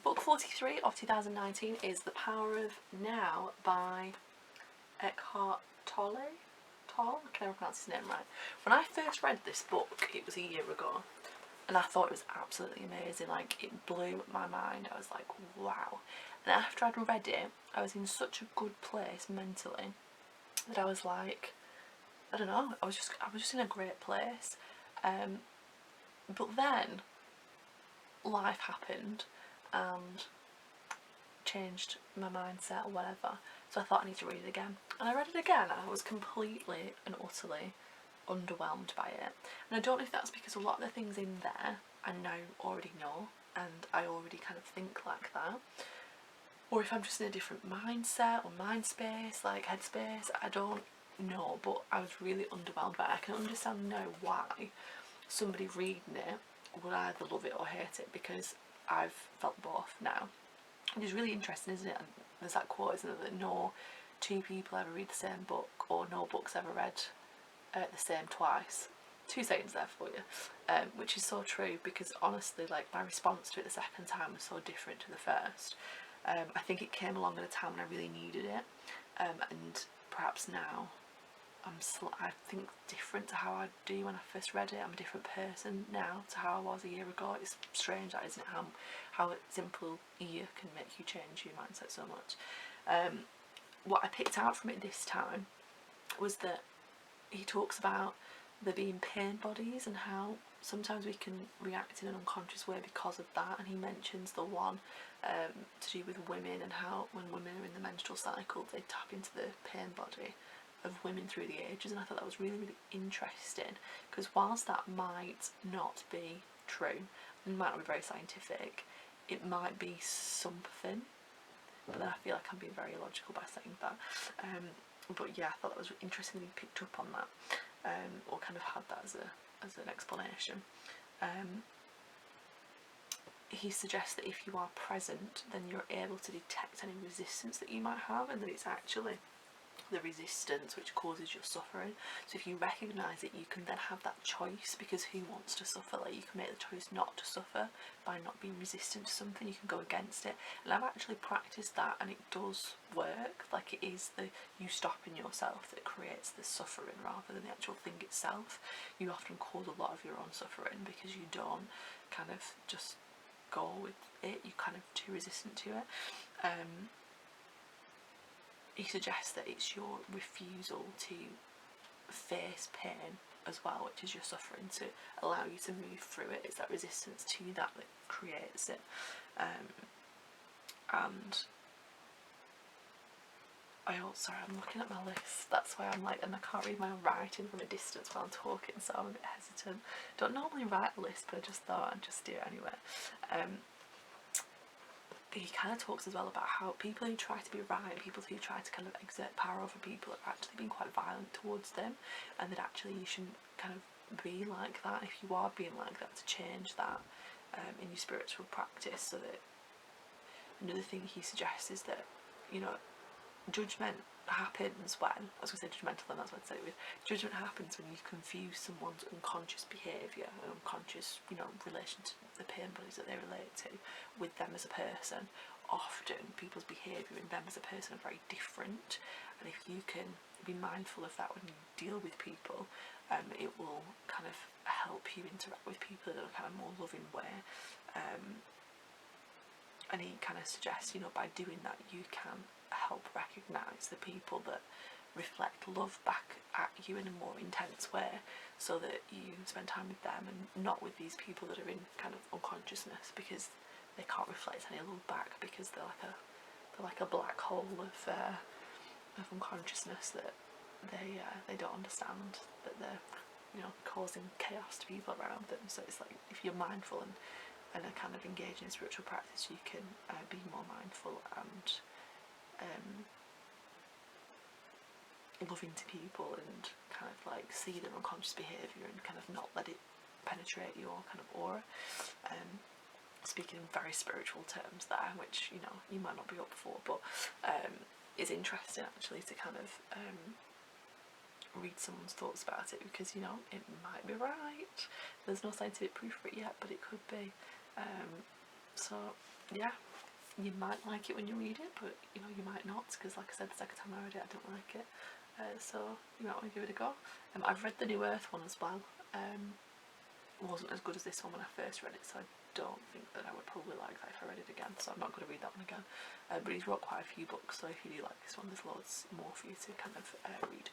Book 43 of 2019 is The Power of Now by Eckhart Tolle. I can never pronounce his name right. When I first read this book, it was a year ago, and I thought it was absolutely amazing. Like, it blew my mind. I was like, wow. And after I'd read it, I was in such a good place mentally that I was like, I don't know, I was just in a great place. But then life happened and changed my mindset or whatever. So I thought I need to read it again. And I read it again and I was completely and utterly underwhelmed by it. And I don't know if that's because a lot of the things in there I now already know and I already kind of think like that, or if I'm just in a different mindset or mind space, like headspace, I don't know, but I was really underwhelmed by it. I can understand now why somebody reading it would either love it or hate it, because I've felt both now. Which is really interesting, isn't it? And there's that quote, isn't it, that no two people ever read the same book, or no book's ever read the same twice. 2 seconds there for you, which is so true, because honestly, like, my response to it the second time was so different to the first. I think it came along at a time when I really needed it, and perhaps now I think different to how I do when I first read it. I'm a different person now to how I was a year ago. It's strange, that, isn't it? How a simple year can make you change your mindset so much. What I picked out from it this time was that he talks about there being pain bodies and how sometimes we can react in an unconscious way because of that, and he mentions the one to do with women, and how when women are in the menstrual cycle they tap into the pain body of women through the ages. And I thought that was really, really interesting, because whilst that might not be true and might not be very scientific, it might be something, but then I feel like I'm being very illogical by saying that. But yeah, I thought that was interesting that he picked up on that, or kind of had that as an explanation. He suggests that if you are present, then you're able to detect any resistance that you might have, and that it's actually the resistance which causes your suffering. So if you recognise it, you can then have that choice, because who wants to suffer? Like, you can make the choice not to suffer by not being resistant to something. You can go against it, and I've actually practiced that, and it does work. Like, it is the you stopping yourself that creates the suffering rather than the actual thing itself. You often cause a lot of your own suffering because you don't kind of just go with it, you're kind of too resistant to it. He suggests that it's your refusal to face pain as well, which is your suffering, to allow you to move through it. It's that resistance to that that creates it. And I'm looking at my list, that's why I'm like, and I can't read my own writing from a distance while I'm talking, so I'm a bit hesitant. Don't normally write a list, but I just thought I'd just do it anyway. He kind of talks as well about how people who try to be right, people who try to kind of exert power over people, have actually been quite violent towards them, and that actually you shouldn't kind of be like that. If you are being like that, to change that in your spiritual practice. So that another thing he suggests is that, you know, judgment happens when, I was going to say judgmental, and that's what I'd say with judgment happens when you confuse someone's unconscious behaviour and unconscious, you know, relation to the pain bodies that they relate to with them as a person. Often people's behaviour and them as a person are very different, and if you can be mindful of that when you deal with people, it will kind of help you interact with people in a kind of more loving way. And he kind of suggests, you know, by doing that you can help recognise the people that reflect love back at you in a more intense way, so that you spend time with them and not with these people that are in kind of unconsciousness, because they can't reflect any love back, because they're like a black hole of unconsciousness that they don't understand, that they're, you know, causing chaos to people around them. So it's like, if you're mindful and a kind of engage in spiritual practice, you can be more mindful and loving to people, and kind of like see their unconscious behaviour and kind of not let it penetrate your kind of aura. Speaking in very spiritual terms there, which, you know, you might not be up for, but it's interesting actually to kind of read someone's thoughts about it, because, you know, it might be right. There's no scientific proof for it yet, but it could be. So yeah, you might like it when you read it, but you know, you might not, because like I said, the second time I read it I didn't like it. So you might want to give it a go. I've read the New Earth one as well. It wasn't as good as this one when I first read it, so I don't think that I would probably like that if I read it again, so I'm not going to read that one again. But he's wrote quite a few books, so if you do like this one, there's loads more for you to kind of read.